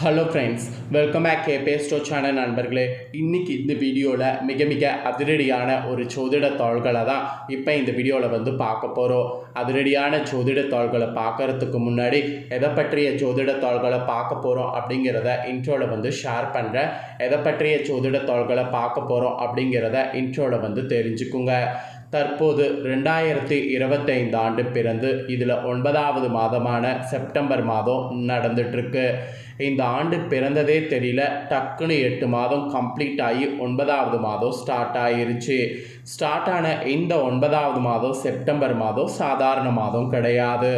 Hello friends, welcome back கேபே store channel நண்பர்களே. இன்றைக்கி இந்த வீடியோவில் மிக அதிரடியான ஒரு ஜோதிட தாள்களை தான் இப்போ இந்த வீடியோவில் பார்க்க போகிறோம். அதிரடியான ஜோதிட தாள்களை பார்க்குறதுக்கு முன்னாடி எதை பற்றிய ஜோதிட தாள்களை பார்க்க போகிறோம் அப்படிங்கிறத இன்ட்ரோவில் ஷேர் பண்ணுறேன். எதை பற்றிய ஜோதிட தாள்களை பார்க்க போகிறோம் அப்படிங்கிறத இன்ட்ரோவில் தெரிஞ்சுக்குங்க. தற்போது 2025 ஆண்டு பிறந்து இதில் 9வது மாதமான செப்டம்பர் மாதம் நடந்துட்டுருக்கு. இந்த ஆண்டு பிறந்ததே தெரியல, டக்குன்னு 8 மாதம் கம்ப்ளீட் ஆகி 9வது மாதம் ஸ்டார்ட் ஆகிருச்சு. ஸ்டார்ட் ஆன இந்த 9வது மாதம் செப்டம்பர் மாதம் சாதாரண மாதம் கிடையாது.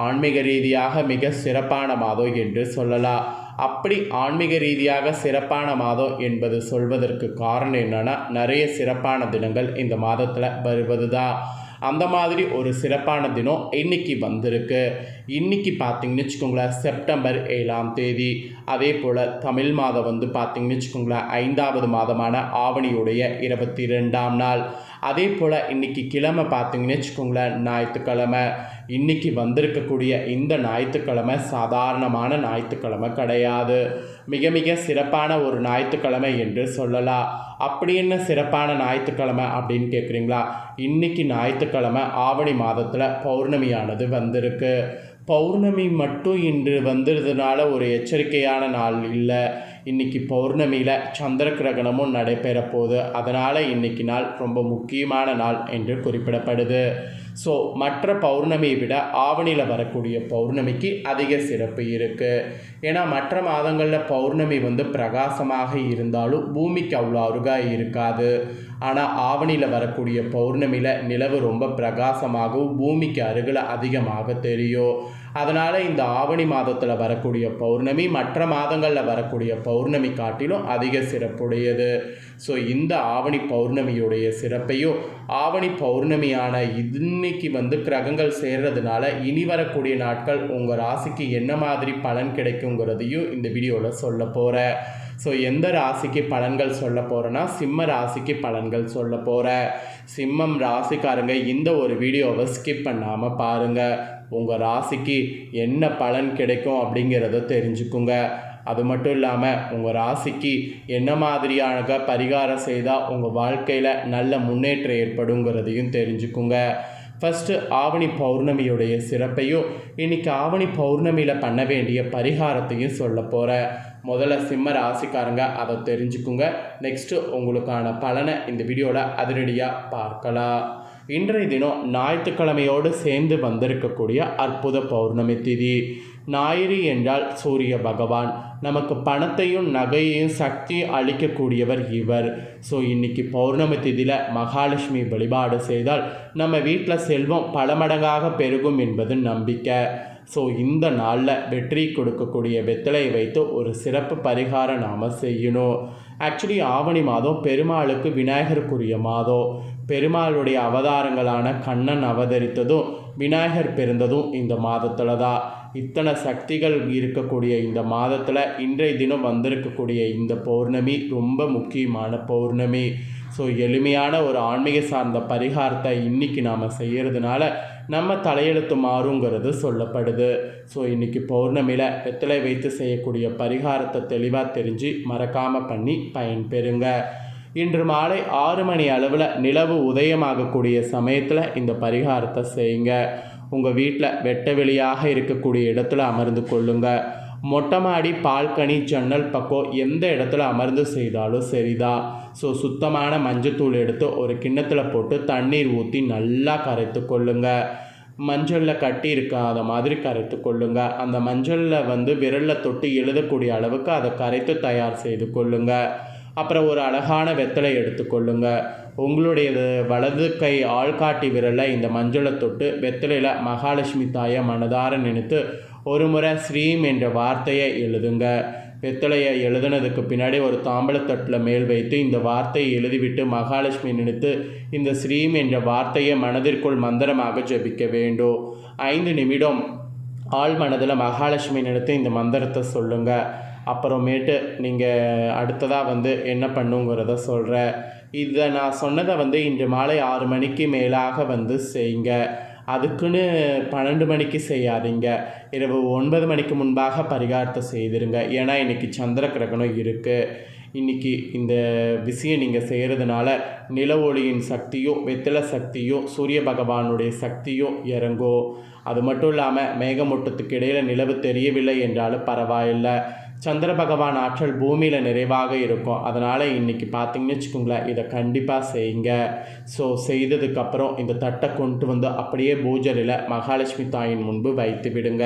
ஆன்மீக ரீதியாக மிக சிறப்பான மாதம் என்று சொல்லலாம். அப்படி ஆன்மீக ரீதியாக சிறப்பான மாதம் என்பது சொல்வதற்கு காரணம் என்னென்னா, நிறைய சிறப்பான தினங்கள் இந்த மாதத்தில் வருவது தான். அந்த மாதிரி ஒரு சிறப்பான தினம் இன்றைக்கி வந்திருக்கு. இன்றைக்கி பார்த்திங்கன்னு வச்சுக்கோங்களேன், செப்டம்பர் 7ஆம் தேதி. அதே போல் தமிழ் மாதம் பார்த்திங்கன்னு வச்சுக்கோங்களேன் 5வது மாதமான ஆவணியுடைய 22ஆம் நாள். அதே போல் இன்றைக்கி கிழமை பார்த்திங்கன்னு வச்சுக்கோங்களேன் ஞாயிற்றுக்கிழமை. இன்றைக்கி வந்திருக்கக்கூடிய இந்த ஞாயிற்றுக்கிழமை சாதாரணமான ஞாயிற்றுக்கிழமை கிடையாது. மிக சிறப்பான ஒரு ஞாயிற்றுக்கிழமை என்று சொல்லலாம். அப்படி என்ன சிறப்பான ஞாயிற்றுக்கிழமை அப்படின்னு கேட்குறீங்களா? இன்றைக்கி ஞாயிற்றுக்கிழமை ஆவணி மாதத்தில் பௌர்ணமியானது வந்திருக்கு. பௌர்ணமி மட்டும் இன்று வந்ததுனால ஒரு எச்சரிக்கையான நாள் இல்லை. இன்றைக்கி பௌர்ணமியில் சந்திர கிரகணமும் நடைபெற போகுது. அதனால் இன்றைக்கி நாள் ரொம்ப முக்கியமான நாள் என்று குறிப்பிடப்படுது. ஸோ மற்ற பௌர்ணமியை விட ஆவணியில் வரக்கூடிய பௌர்ணமிக்கு அதிக சிறப்பு இருக்குது. ஏன்னா மற்ற மாதங்களில் பௌர்ணமி பிரகாசமாக இருந்தாலும் பூமிக்கு அவ்வளோ அருகாக இருக்காது. ஆனால் ஆவணியில் வரக்கூடிய பௌர்ணமியில் நிலவு ரொம்ப பிரகாசமாகவும் பூமிக்கு அருகில் அதிகமாக தெரியும். அதனால் இந்த ஆவணி மாதத்தில் வரக்கூடிய பௌர்ணமி மற்ற மாதங்களில் வரக்கூடிய பௌர்ணமி காட்டிலும் அதிக சிறப்புடையது. ஸோ இந்த ஆவணி பௌர்ணமியுடைய சிறப்பையும், ஆவணி பௌர்ணமியான இன்னைக்கு கிரகங்கள் சேர்றதுனால இனி வரக்கூடிய நாட்கள் உங்கள் ராசிக்கு என்ன மாதிரி பலன் கிடைக்குங்கிறதையும் இந்த வீடியோவில் சொல்ல போகிறேன். ஸோ எந்த ராசிக்கு பலன்கள் சொல்ல போகிறேன்னா, சிம்ம ராசிக்கு பலன்கள் சொல்ல போகிறேன். சிம்மம் ராசிக்காரங்க இந்த ஒரு வீடியோவை ஸ்கிப் பண்ணாமல் பாருங்கள். உங்கள் ராசிக்கு என்ன பலன் கிடைக்கும் அப்படிங்கிறத தெரிஞ்சுக்குங்க. அது மட்டும் இல்லாமல் உங்கள் ராசிக்கு என்ன மாதிரியான பரிகாரம் செய்தால் உங்கள் வாழ்க்கையில் நல்ல முன்னேற்றம் ஏற்படுங்கிறதையும் தெரிஞ்சுக்குங்க. ஃபஸ்ட்டு ஆவணி பௌர்ணமியுடைய சிறப்பையும் இன்றைக்கி ஆவணி பௌர்ணமியில் பண்ண வேண்டிய பரிகாரத்தையும் சொல்ல போகிறேன். முதல்ல சிம்ம ராசிக்காரங்க அதை தெரிஞ்சுக்குங்க. நெக்ஸ்ட்டு உங்களுக்கான பலனை இந்த வீடியோவில் அதிரடியாக பார்க்கலாம். இன்றைய தினம் ஞாயிற்றுக்கிழமையோடு சேர்ந்து வந்திருக்கக்கூடிய அற்புத பௌர்ணமி திதி. ஞாயிறு என்றால் சூரிய பகவான். நமக்கு பணத்தையும் நகையையும் சக்தி அளிக்கக்கூடியவர் இவர். ஸோ இன்றைக்கி பௌர்ணமி திதியில் மகாலட்சுமி வழிபாடு செய்தால் நம்ம வீட்டில் செல்வம் பல மடங்காக பெருகும் என்பது நம்பிக்கை. ஸோ இந்த நாளில் வெற்றி கொடுக்கக்கூடிய வெத்தலையை வைத்து ஒரு சிறப்பு பரிகாரம் நாம் செய்யணும். ஆக்சுவலி ஆவணி மாதம் பெருமாளுக்கு விநாயகருக்குரிய மாதம். பெருமாளுடைய அவதாரங்களான கண்ணன் அவதரித்ததும் விநாயகர் பிறந்ததும் இந்த மாதத்தில் தான். இத்தனை சக்திகள் இருக்கக்கூடிய இந்த மாதத்தில் இன்றைய தினம் வந்திருக்கக்கூடிய இந்த பௌர்ணமி ரொம்ப முக்கியமான பௌர்ணமி. ஸோ எளிமையான ஒரு ஆன்மீக சார்ந்த பரிகாரத்தை இன்றைக்கி நாம் செய்கிறதுனால நம்ம தலையெழுத்து மாறுங்கிறது சொல்லப்படுது. ஸோ இன்றைக்கி பௌர்ணமியில் வெத்தலை வைத்து செய்யக்கூடிய பரிகாரத்தை தெளிவாக தெரிஞ்சு மறக்காமல் பண்ணி பயன்பெறுங்க. இன்று மாலை 6 மணி அளவில் நிலவு உதயமாகக்கூடிய சமயத்தில் இந்த பரிகாரத்தை செய்யுங்க. உங்கள் வீட்டில் வெட்ட வெளியாக இருக்கக்கூடிய இடத்துல அமர்ந்து கொள்ளுங்க. மொட்டை மாடி, பால்கனி, ஜன்னல் பக்கம் எந்த இடத்துல அமர்ந்து செய்தாலும் சரிதான். ஸோ சுத்தமான மஞ்சத்தூள் எடுத்து ஒரு கிண்ணத்தில் போட்டு தண்ணீர் ஊற்றி நல்லா கரைத்து கொள்ளுங்க. மஞ்சளில் கட்டி இருக்காத மாதிரி கரைத்து கொள்ளுங்க. அந்த மஞ்சளில் விரலில் தொட்டு எழுதக்கூடிய அளவுக்கு அதை கரைத்து தயார் செய்து கொள்ளுங்க. அப்புறம் ஒரு அழகான வெத்தலை எடுத்துக்கொள்ளுங்க. உங்களுடைய வலது கை ஆள்காட்டி விரலில் இந்த மஞ்சளை தொட்டு வெத்தலையில் மகாலட்சுமி தாயை மனதார நினைத்து ஒரு முறை ஸ்ரீம் என்ற வார்த்தையை எழுதுங்க. வெத்தலையை எழுதுனதுக்கு பின்னாடி ஒரு தாம்பலத்தட்டில் மேல் வைத்து இந்த வார்த்தையை எழுதிவிட்டு மகாலட்சுமி நினைத்து இந்த ஸ்ரீம் என்ற வார்த்தையை மனதிற்குள் மந்திரமாக ஜபிக்க வேண்டும். 5 நிமிடம் ஆள் மனதில் மகாலட்சுமி நினைத்து இந்த மந்திரத்தை சொல்லுங்கள். அப்புறமேட்டு நீங்கள் அடுத்ததாக என்ன பண்ணுங்கிறத சொல்கிறேன். இதை நான் சொன்னதை இன்று மாலை 6 மணிக்கு மேலாக செய்யுங்க. அதுக்குன்னு 12 மணிக்கு செய்யாதீங்க. இரவு 9 மணிக்கு முன்பாக பரிகாரத்தை செய்திருங்க. ஏன்னா இன்றைக்கி சந்திர கிரகணம் இருக்குது. இன்றைக்கி இந்த விஷயம் நீங்கள் செய்கிறதுனால நில ஒளியின் சக்தியோ வெற்றில சக்தியோ சூரிய பகவானுடைய சக்தியோ இறங்கும். அது மட்டும் இல்லாமல் மேகமூட்டத்துக்கு இடையில் நிலவு தெரியவில்லை என்றாலும் பரவாயில்லை. சந்திர பகவான் ஆற்றல் பூமியில் நிறைவாக இருக்கும். அதனால் இன்றைக்கி பார்த்திங்கன்னு வச்சுக்கோங்களேன், இதை கண்டிப்பாக செய்யுங்க. ஸோ செய்ததுக்கப்புறம் இந்த தட்டை கொண்டு வந்து அப்படியே பூஜையில் மகாலட்சுமி தாயின் முன்பு வைத்து விடுங்க.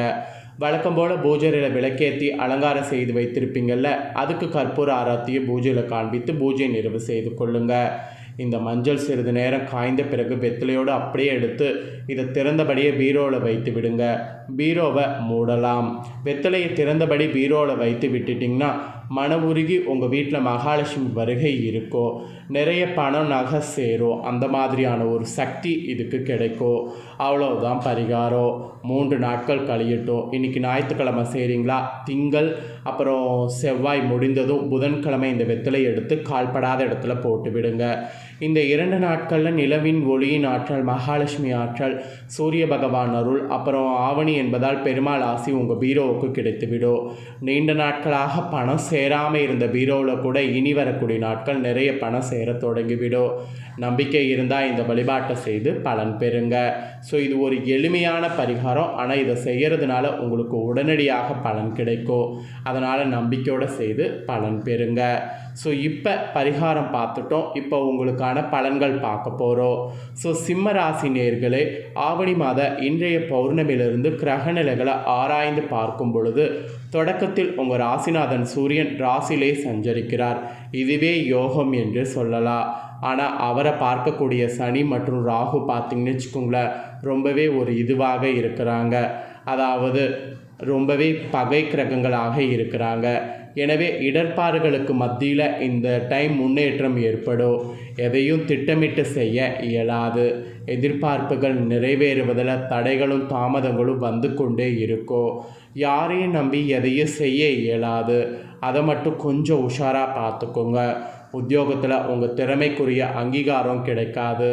வழக்கம் போல் பூஜையில் விளக்கேற்றி அலங்காரம் செய்து வைத்திருப்பீங்கள்ல, அதுக்கு கற்பூர ஆராத்தியை பூஜையில் காண்பித்து பூஜை நிறைவு செய்து கொள்ளுங்கள். இந்த மஞ்சள் சிறிது நேரம் காய்ந்த பிறகு வெத்திலையோடு அப்படியே எடுத்து இதை திறந்தபடியே பீரோவில் வைத்து விடுங்க. பீரோவை மூடலாம். வெத்தலையை திறந்தபடி பீரோவில் வைத்து விட்டுட்டிங்கன்னா மன உருகி உங்கள் வீட்டில் மகாலட்சுமி வருகை இருக்கும். நிறைய பணம் நகை சேரும். அந்த மாதிரியான ஒரு சக்தி இதுக்கு கிடைக்கும். அவ்வளோதான் பரிகாரம். 3 நாட்கள் கழியட்டும். இன்றைக்கி ஞாயிற்றுக்கிழமை செய்கிறீங்களா, திங்கள் அப்புறம் செவ்வாய் முடிந்ததும் புதன்கிழமை இந்த வெத்தலை எடுத்து கால்படாத இடத்துல போட்டு விடுங்க. இந்த 2 நாட்களில் நிலவின் ஒளியின் ஆற்றல், மகாலட்சுமி ஆற்றல், சூரிய பகவான் அருள், அப்புறம் ஆவணி என்பதால் பெருமாள் ஆசி உங்கள் பீரோவுக்கு கிடைத்துவிடும். நீண்ட நாட்களாக பணம் சேராமல் இருந்த பீரோவில் கூட இனி வரக்கூடிய நாட்கள் நிறைய பணம் சேர தொடங்கிவிடும். நம்பிக்கை இருந்தால் இந்த வழிபாட்டை செய்து பலன் பெறுங்க. ஸோ இது ஒரு எளிமையான பரிகாரம். ஆனால் இதை செய்கிறதுனால உங்களுக்கு உடனடியாக பலன் கிடைக்கும். அதனால் நம்பிக்கையோடு செய்து பலன் பெறுங்க. ஸோ இப்போ பரிகாரம் பார்த்துட்டோம். இப்போ உங்களுக்கான பலன்கள் பார்க்க போகிறோம். ஸோ சிம்ம ராசி நேயர்களே, ஆவணி மாத இன்றைய பௌர்ணமியிலிருந்து கிரகநிலைகளை ஆராய்ந்து பார்க்கும் பொழுது தொடக்கத்தில் உங்கள் ராசிநாதன் சூரியன் ராசியிலே சஞ்சரிக்கிறார். இதுவே யோகம் என்று சொல்லலாம். ஆனால் அவரை பார்க்கக்கூடிய சனி மற்றும் ராகு பார்த்திங்கன்னு வச்சுக்கோங்களேன், ரொம்பவே ஒரு இதுவாக இருக்கிறாங்க. அதாவது ரொம்பவே பகை கிரகங்களாக இருக்கிறாங்க. எனவே இடர்பாடுகளுக்கு மத்தியில் இந்த டைம் முன்னேற்றம் ஏற்படும். எதையும் திட்டமிட்டு செய்ய இயலாது. எதிர்பார்ப்புகள் நிறைவேறுவதில் தடைகளும் தாமதங்களும் வந்து கொண்டே இருக்கும். யாரையும் நம்பி எதையும் செய்ய இயலாது. அதை மட்டும் கொஞ்சம் உஷாராக பார்த்துக்கோங்க. உத்தியோகத்தில் உங்கள் திறமைக்குரிய அங்கீகாரம் கிடைக்காது.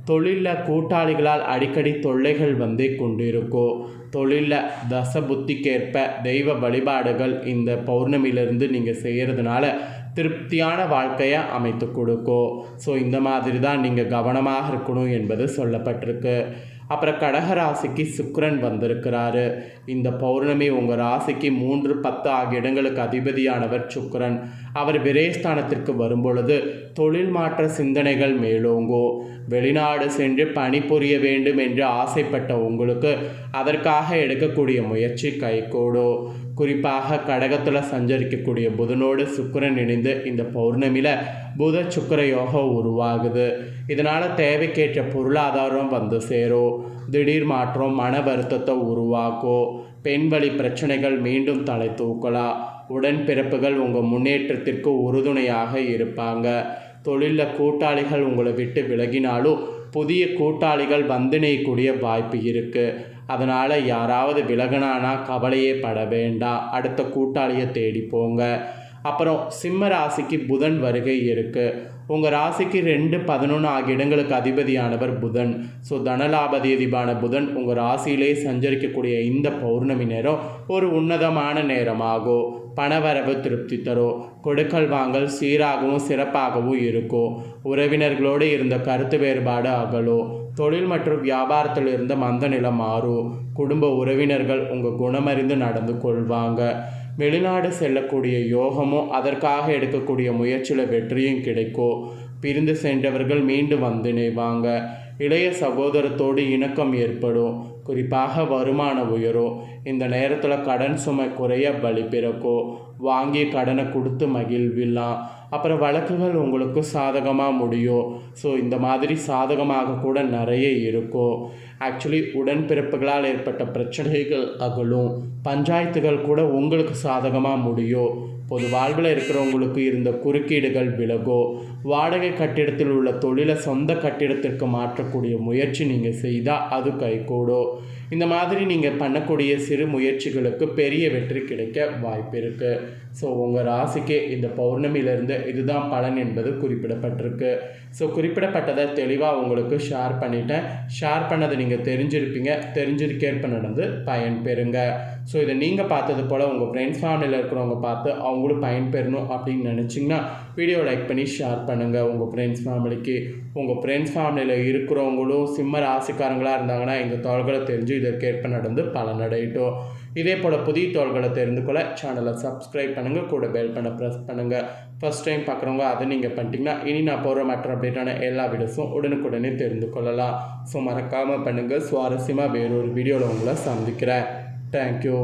தொழிலில் கூட்டாளிகளால் அடிக்கடி தொல்லைகள் வந்து கொண்டிருக்கும். தொழிலில் தச புத்திக்கேற்ப தெய்வ வழிபாடுகள் இந்த பௌர்ணமியிலிருந்து நீங்கள் செய்கிறதுனால திருப்தியான வாழ்க்கையை அமைத்து கொடுக்கும். ஸோ இந்த மாதிரி தான் நீங்கள் கவனமாக இருக்கணும் என்பது சொல்லப்பட்டிருக்கு. அப்புறம் கடகராசிக்கு சுக்கிரன் வந்திருக்கிறாரு. இந்த பௌர்ணமி உங்கள் ராசிக்கு 3, 10 ஆகிய இடங்களுக்கு அதிபதியானவர் சுக்கிரன். அவர் விரயஸ்தானத்திற்கு வரும்பொழுது தொழில் மாற்ற சிந்தனைகள் மேலோங்கும். வெளிநாடு சென்று பணிபுரிய வேண்டும் என்று ஆசைப்பட்ட உங்களுக்கு அதற்காக எடுக்கக்கூடிய முயற்சி கைகூடும். குறிப்பாக கடகத்தில் சஞ்சரிக்கக்கூடிய புதனோடு சுக்கிரன் இணைந்து இந்த பௌர்ணமியில் புத சுக்கிர யோகம் உருவாகுது. இதனால் தேவைக்கேற்ற பொருளாதாரம் வந்து சேரும். திடீர் மாற்றம் மன வருத்தத்தை உருவாக்கும். பெண் வழி பிரச்சனைகள் மீண்டும் தலை தூக்கலாம். உடன்பிறப்புகள் உங்கள் முன்னேற்றத்திற்கு உறுதுணையாக இருப்பாங்க. தொழிலில் கூட்டாளிகள் உங்களை விட்டு விலகினாலும் புதிய கூட்டாளிகள் வந்து இணையக்கூடிய வாய்ப்பு இருக்குது. அதனால் யாராவது விலகினானா கவலையே பட வேண்டாம். அடுத்த கூட்டாளியை தேடி போங்க. அப்புறம் சிம்ம ராசிக்கு புதன் வருகை இருக்குது. உங்கள் ராசிக்கு 2, 11 ஆகிய இடங்களுக்கு அதிபதியானவர் புதன். ஸோ தனலாபதிபதியான புதன் உங்கள் ராசியிலே சஞ்சரிக்கக்கூடிய இந்த பௌர்ணமி நேரம் ஒரு உன்னதமான நேரமாகும். பணவரவு திருப்தி தரும். கொடுக்கல் வாங்கல் சீராகவும் சிறப்பாகவும் இருக்கும். உறவினர்களோடு இருந்த கருத்து வேறுபாடு அகலும். தொழில் மற்றும் வியாபாரத்தில் இருந்த மந்த நிலம் மாறும். குடும்ப உறவினர்கள் உங்கள் குணமறிந்து நடந்து கொள்வாங்க. வெளிநாடு செல்லக்கூடிய யோகமும் அதற்காக எடுக்கக்கூடிய முயற்சியில் வெற்றியும் கிடைக்கும். பிரிந்து சென்றவர்கள் மீண்டும் வந்து இணைவாங்க. இளைய சகோதரத்தோடு இணக்கம் ஏற்படும். குறிப்பாக வருமான உயரும். இந்த நேரத்தில் கடன் சுமை குறைய வழி பிறக்கும். வாங்கிய கடனை கொடுத்து மகிழ்வில்லாம். அப்புறம் வழக்குகள் உங்களுக்கு சாதகமாக முடியும். ஸோ இந்த மாதிரி சாதகமாக கூட நிறைய இருக்கும். ஆக்சுவலி உடன்பிறப்புகளால் ஏற்பட்ட பிரச்சனைகள் அகலும். பஞ்சாயத்துகள் கூட உங்களுக்கு சாதகமாக முடியும். பொது வாழ்வில் இருக்கிறவங்களுக்கு இருந்த குறுக்கீடுகள் விலகும். வாடகை கட்டிடத்தில் உள்ள தொழிலை சொந்த கட்டிடத்திற்கு மாற்றக்கூடிய முயற்சி நீங்கள் செய்தால் அது கைகூடும். இந்த மாதிரி நீங்கள் பண்ணக்கூடிய சிறு முயற்சிகளுக்கு பெரிய வெற்றி கிடைக்க வாய்ப்பு இருக்குது. ஸோ உங்கள் ராசிக்கு இந்த பௌர்ணமியிலேருந்து இதுதான் பலன் என்பது குறிப்பிடப்பட்டிருக்கு. ஸோ குறிப்பிடப்பட்டதை தெளிவாக உங்களுக்கு ஷேர் பண்ணிட்டேன். ஷேர் பண்ணதை நீங்கள் தெரிஞ்சிருக்கேற்ப நடந்து பயன் பெறுங்க. ஸோ இதை நீங்கள் பார்த்தது போல் உங்கள் ஃப்ரெண்ட்ஸ் ஃபேமிலியில் இருக்கிறவங்க பார்த்து அவங்களும் பயன்பெறணும் அப்படின்னு நினச்சிங்கன்னா வீடியோ லைக் பண்ணி ஷேர் பண்ணுங்கள் உங்கள் ஃப்ரெண்ட்ஸ் ஃபேமிலிக்கு. உங்கள் ஃப்ரெண்ட்ஸ் ஃபேமிலியில் இருக்கிறவங்களும் சிம்ம ராசிக்காரங்களாக இருந்தாங்கன்னா இந்த தகவல்களை தெரிஞ்சு இதற்கேற்ப நடந்து பலனடையட்டும். இதே போல் புதிய தகவல்களை தெரிந்து கொள்ள சேனலை சப்ஸ்கிரைப் பண்ணுங்கள், கூட பெல் பண்ண ப்ரெஸ் பண்ணுங்கள். ஃபஸ்ட் டைம் பார்க்குறவங்க அதை நீங்கள் பண்ணிட்டீங்கன்னா இனி நான் போகிற மற்ற அப்டேட்டான எல்லா வீடியோஸும் உடனுக்குடனே தெரிந்து கொள்ளலாம். ஸோ மறக்காமல் பண்ணுங்கள். சுவாரஸ்யமாக வேறொரு வீடியோவில் உங்களை சந்திக்கிறேன். தேங்க்யூ.